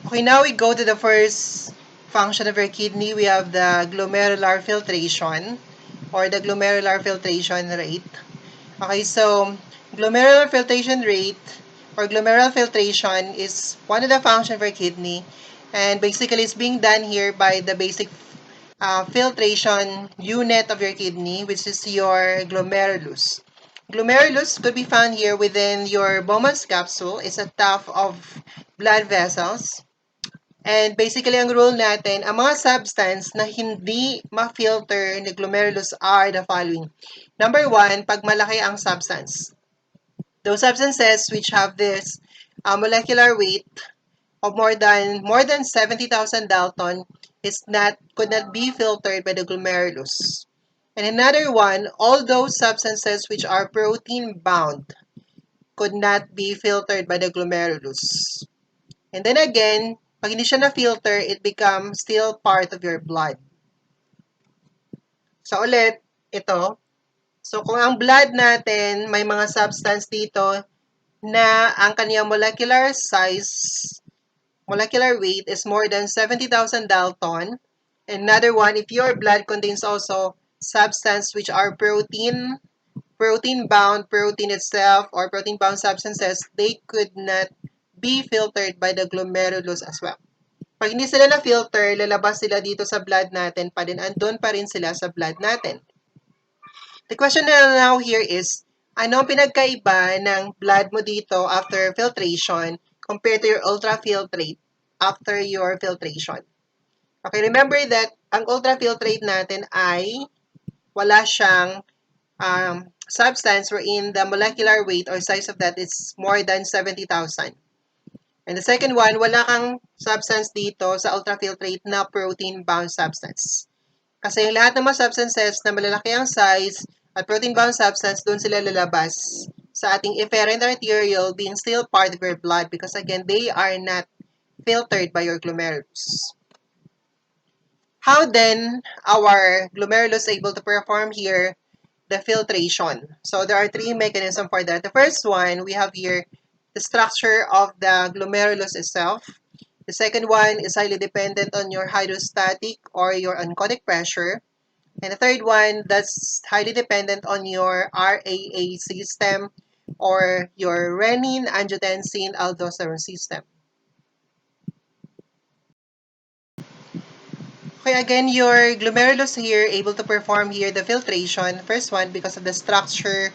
Okay, now we go to the first function of your kidney. We have the glomerular filtration or the glomerular filtration rate. Okay, so glomerular filtration rate or glomerular filtration is one of the functions of your kidney, and basically it's being done here by the basic filtration unit of your kidney, which is your glomerulus. Glomerulus could be found here within your Bowman's capsule. It's a tuft of blood vessels. And basically, ang rule natin, ang mga substance na hindi ma-filter ni glomerulus are the following. Number one, pag malaki ang substance. Those substances which have this molecular weight of more than 70,000 Dalton could not be filtered by the glomerulus. And another one, all those substances which are protein bound could not be filtered by the glomerulus. And then again, pag hindi siya na-filter, it becomes still part of your blood. So ulit, ito. So kung ang blood natin, may mga substance dito na ang kaniyang molecular weight is more than 70,000 Dalton. Another one, if your blood contains also substance which are protein-bound, protein itself, or protein-bound substances, they could not be filtered by the glomerulus as well. Pag hindi sila na-filter, lalabas sila dito sa blood natin pa din. Andun pa rin sila sa blood natin. The question now here is, ano ang pinagkaiba ng blood mo dito after filtration compared to your ultrafiltrate after your filtration? Okay, remember that ang ultrafiltrate natin ay wala siyang substance wherein the molecular weight or size of that is more than 70,000. And the second one, wala kang substance dito sa ultrafiltrate na protein-bound substance. Kasi yung lahat ng mga substances na malalaki ang size at protein-bound substance, doon sila lalabas sa ating efferent arteriole being still part of your blood because again, they are not filtered by your glomerulus. How then our glomerulus able to perform here the filtration? So there are three mechanisms for that. The first one, we have here the structure of the glomerulus itself. The second one is highly dependent on your hydrostatic or your oncotic pressure. And the third one, that's highly dependent on your RAA system or your renin, angiotensin, aldosterone system. Okay, again, your glomerulus here able to perform here the filtration. First one, because of the structure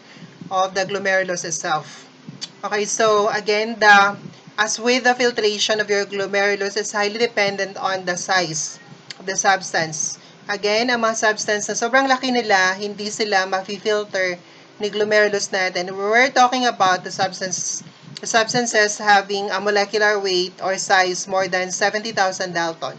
of the glomerulus itself. Okay, so again, as with the filtration of your glomerulus, it's highly dependent on the size of the substance. Again, ang mga substance na sobrang laki nila, hindi sila ma-filter ni glomerulus natin. We're talking about the substances having a molecular weight or size more than 70,000 Dalton.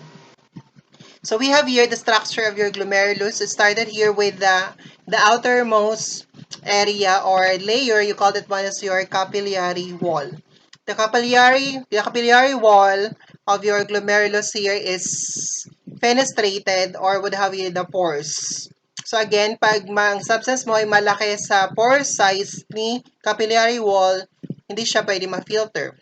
So we have here the structure of your glomerulus. It started here with the outermost area or layer. You call it one as your capillary wall. The capillary wall of your glomerulus here is fenestrated or would have here the pores. So again, pag ang substance mo ay malaki sa pore size ni capillary wall, hindi siya pwede ma-filter.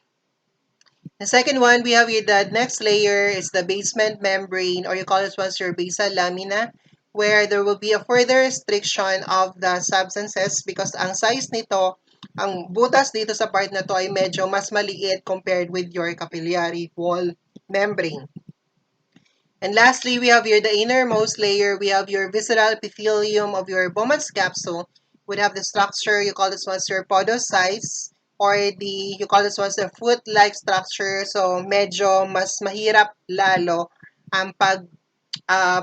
The second one, we have here the next layer is the basement membrane, or you call it once your basal lamina, where there will be a further restriction of the substances because ang size nito, ang butas dito sa part na to ay medyo mas maliit compared with your capillary wall membrane. And lastly, we have here the innermost layer. We have your visceral epithelium of your Bowman's capsule. Would have the structure, you call this one your podocytes, or you call this one the foot-like structure. So, medyo mas mahirap lalo ang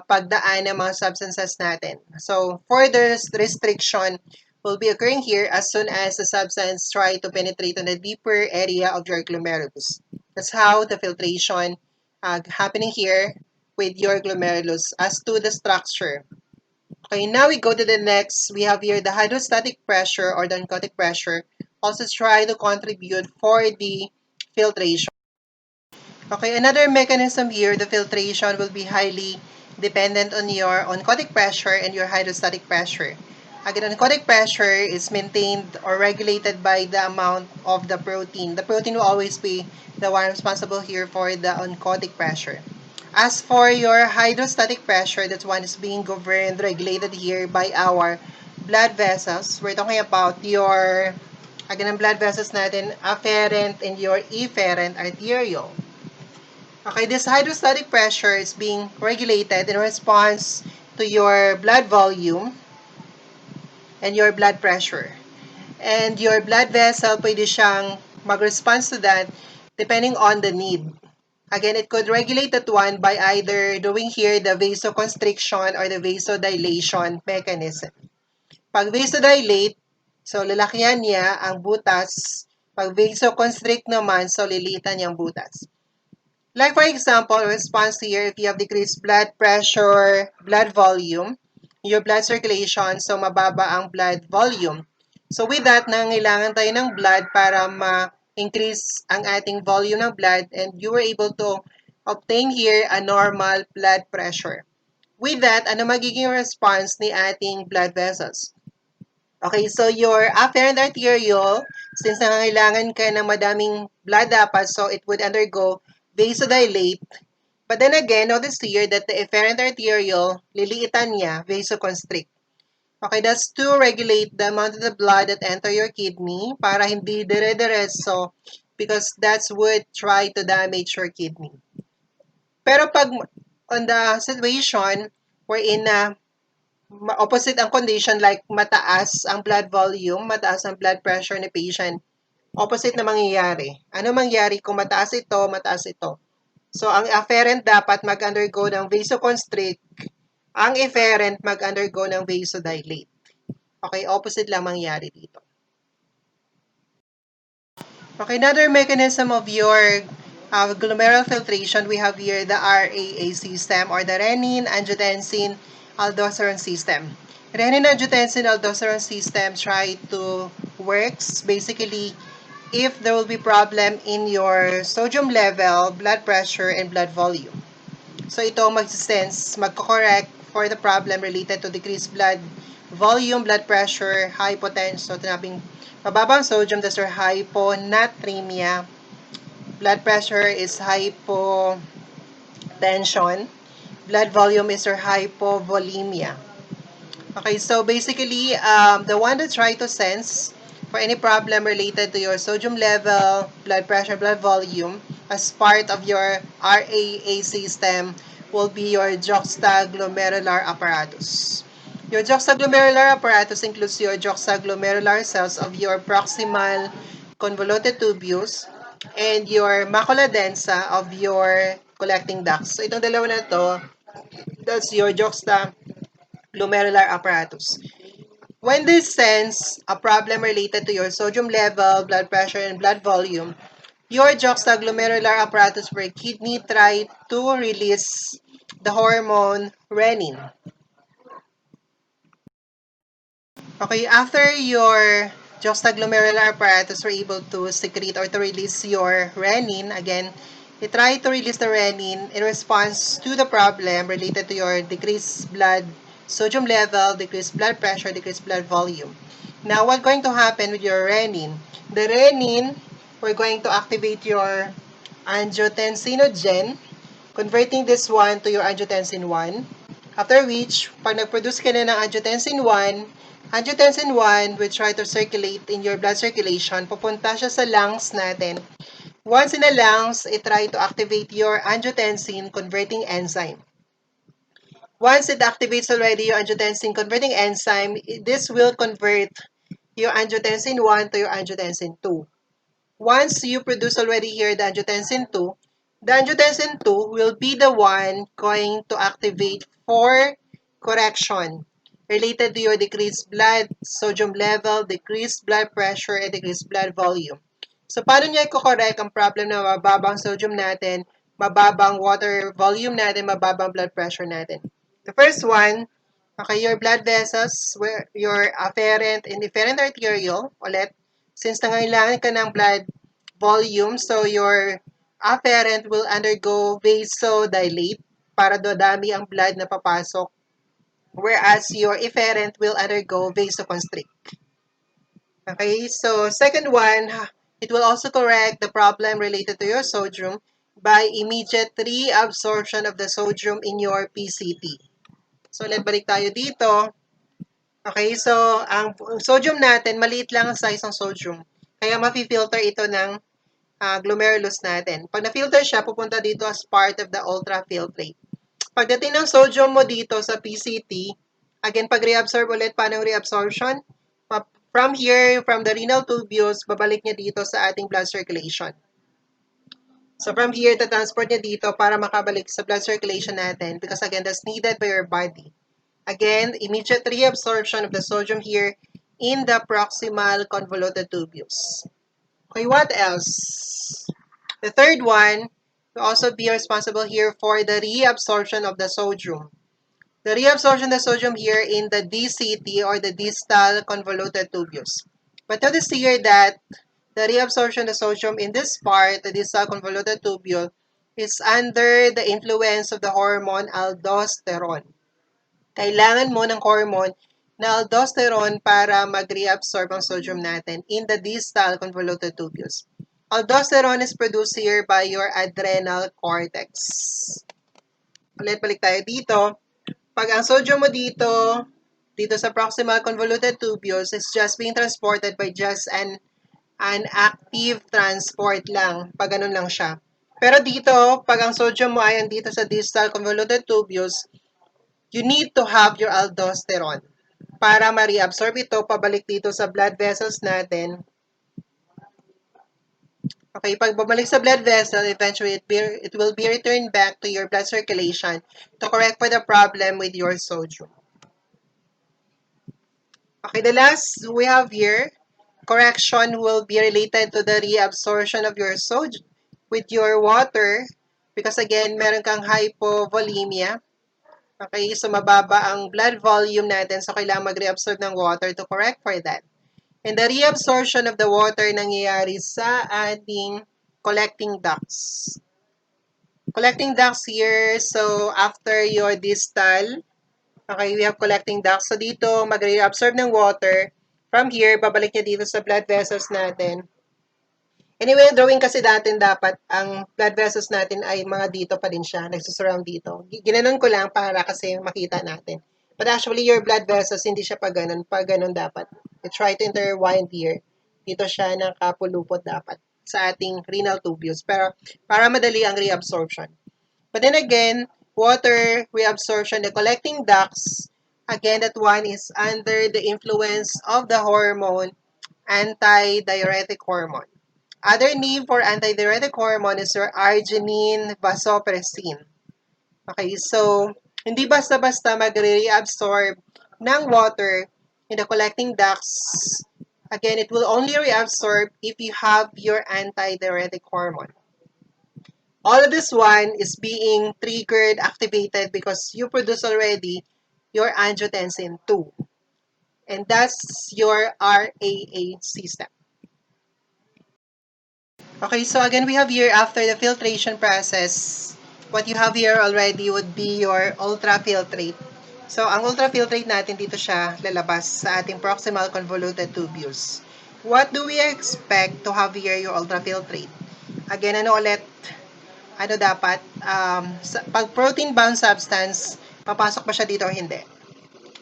pagdaan ng mga substances natin. So, further restriction will be occurring here as soon as the substance try to penetrate on the deeper area of your glomerulus. That's how the filtration happening here with your glomerulus as to the structure. Okay, now we go to the next. We have here the hydrostatic pressure or the oncotic pressure. Also try to contribute for the filtration. Okay, another mechanism here, the filtration will be highly dependent on your oncotic pressure and your hydrostatic pressure. Again, oncotic pressure is maintained or regulated by the amount of the protein. The protein will always be the one responsible here for the oncotic pressure. As for your hydrostatic pressure, that one is being governed, regulated here by our blood vessels. We're talking about your, again, ang blood vessels natin, afferent and your efferent arteriole. Okay, this hydrostatic pressure is being regulated in response to your blood volume and your blood pressure. And your blood vessel, pwede siyang mag-response to that depending on the need. Again, it could regulate that one by either doing here the vasoconstriction or the vasodilation mechanism. Pag vasodilate, so lalakihan niya ang butas. Pag vasoconstrict naman, so lilitan niyang butas. Like for example, response here, if you have decreased blood pressure, blood volume, your blood circulation, so mababa ang blood volume. So with that, nangailangan tayo ng blood para ma-increase ang ating volume ng blood and you were able to obtain here a normal blood pressure. With that, ano magiging response ni ating blood vessels? Okay, so your afferent arteriole, since nangangailangan ka ng madaming blood dapat, so it would undergo vasodilate. But then again, notice here that the efferent arteriole, liliitan niya, vasoconstrict. Okay, that's to regulate the amount of the blood that enter your kidney para hindi dire-diretso because that's would try to damage your kidney. Pero pag on the situation wherein na opposite ang condition like mataas ang blood volume, mataas ang blood pressure ni patient, opposite na mangyayari. Ano mangyayari kung mataas ito, mataas ito? So, ang afferent dapat mag-undergo ng vasoconstrict, ang efferent mag-undergo ng vasodilate. Okay, opposite lang mangyari dito. Okay, another mechanism of your glomerular filtration, we have here the RAA system or the renin-angiotensin-aldosterone system. Renin-angiotensin-aldosterone system try to works basically if there will be problem in your sodium level, blood pressure, and blood volume. So ito mag-sense, magko-correct for the problem related to decreased blood volume, blood pressure, hypotension, so tinabing mababang sodium, that's your hyponatremia. Blood pressure is hypotension. Blood volume is your hypovolemia. Okay, so basically, the one that try to sense for any problem related to your sodium level, blood pressure, blood volume, as part of your RAA system will be your juxtaglomerular apparatus. Your juxtaglomerular apparatus includes your juxtaglomerular cells of your proximal convoluted tubules and your macula densa of your collecting ducts. So, itong dalawa na to, that's your juxtaglomerular apparatus. When this sense a problem related to your sodium level, blood pressure, and blood volume, your juxtaglomerular apparatus where kidney try to release the hormone renin. Okay, after your juxtaglomerular apparatus were able to secrete or to release your renin, again, it try to release the renin in response to the problem related to your decreased blood sodium level, decreased blood pressure, decreased blood volume. Now, what's going to happen with your renin? The renin, we're going to activate your angiotensinogen, converting this one to your angiotensin 1. After which, pag nag-produce ka na ng angiotensin 1 will try to circulate in your blood circulation. Pupunta siya sa lungs natin. Once in the lungs, it try to activate your angiotensin converting enzyme. Once it activates already your angiotensin converting enzyme, this will convert your angiotensin 1 to your angiotensin 2. Once you produce already here the angiotensin 2, the angiotensin 2 will be the one going to activate for correction related to your decreased blood sodium level, decreased blood pressure, and decreased blood volume. So, paano niya i-correct ang problem na mababang sodium natin, mababang water volume natin, mababang blood pressure natin? The first one, okay, your blood vessels, where your afferent and efferent arteriole, ulit, since nangailangan ka ng blood volume, so your afferent will undergo vasodilate para dadami ang blood na papasok whereas your efferent will undergo vasoconstrict. Okay, so second one, it will also correct the problem related to your sodium by immediate reabsorption of the sodium in your PCT. So, ulit balik tayo dito. Okay, so ang sodium natin, maliit lang ang size ng sodium. Kaya mapi-filter ito ng glomerulus natin. Pag na-filter siya, pupunta dito as part of the ultrafiltrate. Pagdating ng sodium mo dito sa PCT, again, pag reabsorb ulit, paano reabsorption? From here, from the renal tubules, babalik niya dito sa ating blood circulation. So from here, transport niya dito para makabalik sa blood circulation natin because again, that's needed by your body. Again, immediate reabsorption of the sodium here in the proximal convoluted tubules. Okay, what else? The third one will also be responsible here for the reabsorption of the sodium. The reabsorption of the sodium here in the DCT or the distal convoluted tubules. But notice here that the reabsorption of the sodium in this part, the distal convoluted tubule, is under the influence of the hormone aldosterone. Kailangan mo ng hormone na aldosterone para mag-reabsorb ang sodium natin in the distal convoluted tubules. Aldosterone is produced here by your adrenal cortex. Ulit, balik tayo dito. Pag ang sodium mo dito sa proximal convoluted tubules is just being transported by just an active transport lang. Pag ganun lang siya. Pero dito, pag ang sodium mo ay andito sa distal convoluted tubules, you need to have your aldosterone para ma-reabsorb ito pabalik dito sa blood vessels natin. Okay, pag bumalik sa blood vessel, eventually it will be returned back to your blood circulation to correct for the problem with your sodium. Okay, the last we have here, correction will be related to the reabsorption of your sodium with your water because again, meron kang hypovolemia. Okay, so mababa ang blood volume natin so kailangan mag-reabsorb ng water to correct for that. And the reabsorption of the water nangyayari sa ating collecting ducts. Collecting ducts here, so after your distal, okay, we have collecting ducts. So dito, mag-reabsorb ng water. From here, babalik niya dito sa blood vessels natin. Anyway, drawing kasi natin dapat, ang blood vessels natin ay mga dito pa din siya, nagsusurround dito. Ginanon ko lang para kasi makita natin. But actually, your blood vessels, hindi siya pa ganun dapat. You try to interwind here. Dito siya nakapulupot dapat sa ating renal tubules. Pero para madali ang reabsorption. But then again, water reabsorption, the collecting ducts, again, that one is under the influence of the hormone, antidiuretic hormone. Other name for antidiuretic hormone is your arginine vasopressin. Okay, so hindi basta-basta magre-reabsorb ng water in the collecting ducts. Again, it will only reabsorb if you have your antidiuretic hormone. All of this one is being triggered, activated because you produce already your angiotensin 2. And that's your RAA system. Okay, so again, we have here after the filtration process, what you have here already would be your ultrafiltrate. So, ang ultrafiltrate natin dito siya lalabas sa ating proximal convoluted tubules. What do we expect to have here your ultrafiltrate? Again, ano ulit? Ano dapat? Pag protein-bound substance, papasok ba siya dito o hindi?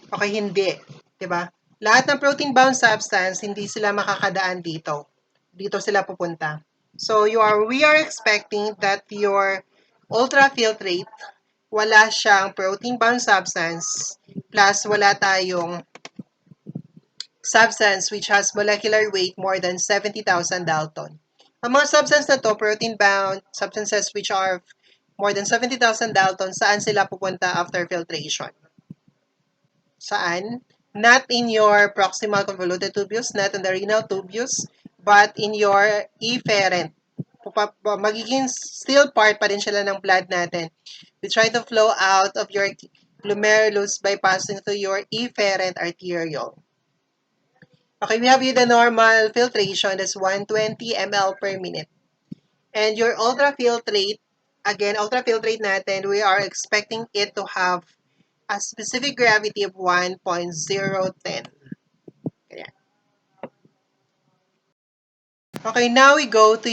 Okay, hindi. Diba? Lahat ng protein-bound substance, hindi sila makakadaan dito. Dito sila pupunta. So, we are expecting that your ultrafiltrate, wala siyang protein-bound substance, plus wala tayong substance which has molecular weight more than 70,000 Dalton. Ang mga substance na to, protein-bound substances which are more than 70,000 Dalton, saan sila pupunta after filtration? Saan? Not in your proximal convoluted tubules, not in the renal tubules, but in your efferent. Magiging still part pa rin sila ng blood natin. We try to flow out of your glomerulus by passing through your efferent arteriole. Okay, we have here the normal filtration, that's 120 ml per minute. And your ultrafiltrate, again, ultrafiltrate natin, we are expecting it to have a specific gravity of 1.010. Okay, now we go to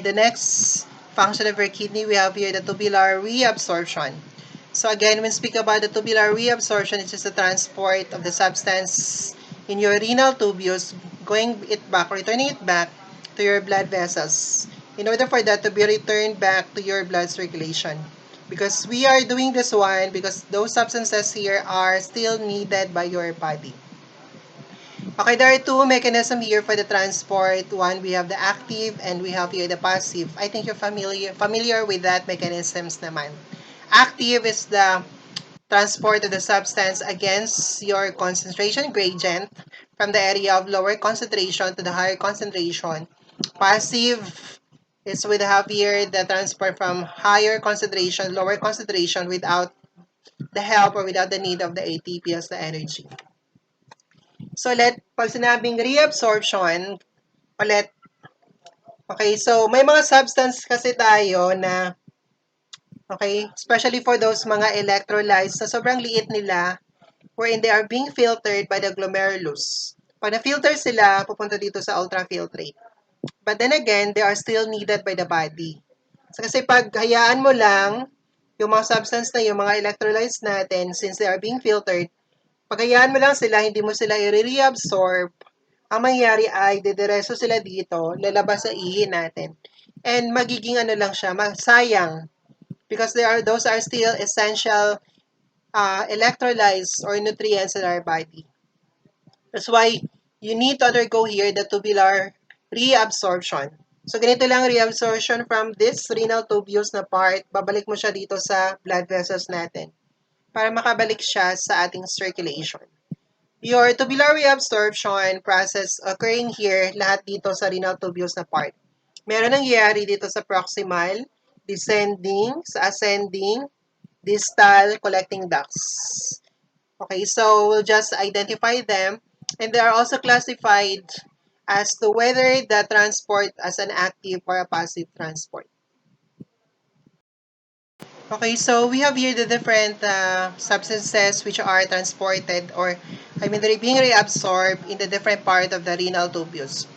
the next function of your kidney. We have here the tubular reabsorption. So again, when we speak about the tubular reabsorption, it's just the transport of the substance in your renal tubules, returning it back to your blood vessels in order for that to be returned back to your blood circulation. Because we are doing this one because those substances here are still needed by your body. Okay, there are two mechanisms here for the transport. One, we have the active and we have here the passive. I think you're familiar with that mechanisms naman. Active is the transport of the substance against your concentration gradient from the area of lower concentration to the higher concentration. Passive is with have here the transport from higher concentration, lower concentration without the help or without the need of the ATP as the energy. So pag sinabing reabsorption, ulit, okay, so may mga substance kasi tayo na, okay, especially for those mga electrolytes na sobrang liit nila, wherein they are being filtered by the glomerulus. Pag na-filter sila, pupunta dito sa ultrafiltrate. But then again, they are still needed by the body. So kasi pag hayaan mo lang, yung mga substance na yung mga electrolytes natin, since they are being filtered, pag hayaan mo lang sila, hindi mo sila i-reabsorb, ang mangyayari ay dediretso sila dito, lalabas sa ihi natin. And magiging ano lang siya, sayang. Because those are still essential electrolytes or nutrients in our body. That's why you need to undergo here the tubular reabsorption. So, ganito lang reabsorption from this renal tubules na part, babalik mo siya dito sa blood vessels natin para makabalik siya sa ating circulation. Your tubular reabsorption process occurring here, lahat dito sa renal tubules na part. Meron nangyayari dito sa proximal, descending, sa ascending, distal, collecting ducts. Okay, so we'll just identify them. And they are also classified as to whether the transport as an active or a passive transport. Okay, so we have here the different substances which are transported they're being reabsorbed in the different part of the renal tubules.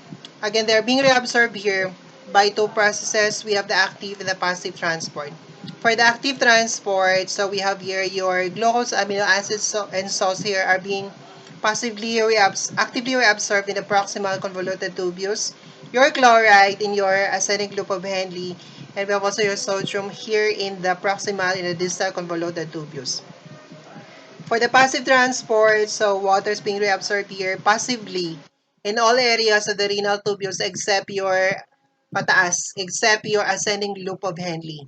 Again, they're being reabsorbed here by two processes. We have the active and the passive transport. For the active transport, so we have here your glucose, amino acids, and salts here are being actively reabsorbed in the proximal convoluted tubules. Your chloride in your ascending loop of Henle, and we have also your sodium here in the proximal in the distal convoluted tubules. For the passive transport, so water is being reabsorbed here passively in all areas of the renal tubules except your ascending loop of Henle.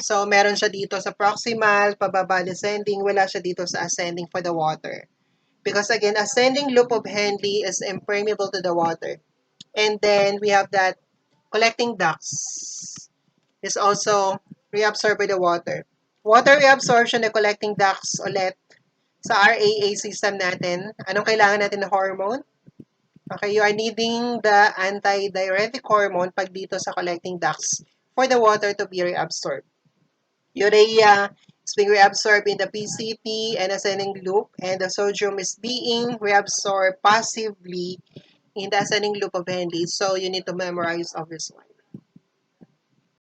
So, meron siya dito sa proximal, pababa descending, wala siya dito sa ascending for the water. Because again, ascending loop of Henle is impermeable to the water. And then, we have that collecting ducts is also reabsorbed by the water. Water reabsorption and collecting ducts ulit sa RAA system natin. Anong kailangan natin na hormone? Okay, you are needing the antidiuretic hormone pag dito sa collecting ducts for the water to be reabsorbed. Urea is being reabsorbed in the PCT and ascending loop, and the sodium is being reabsorbed passively in the ascending loop of Henle. So you need to memorize of this one.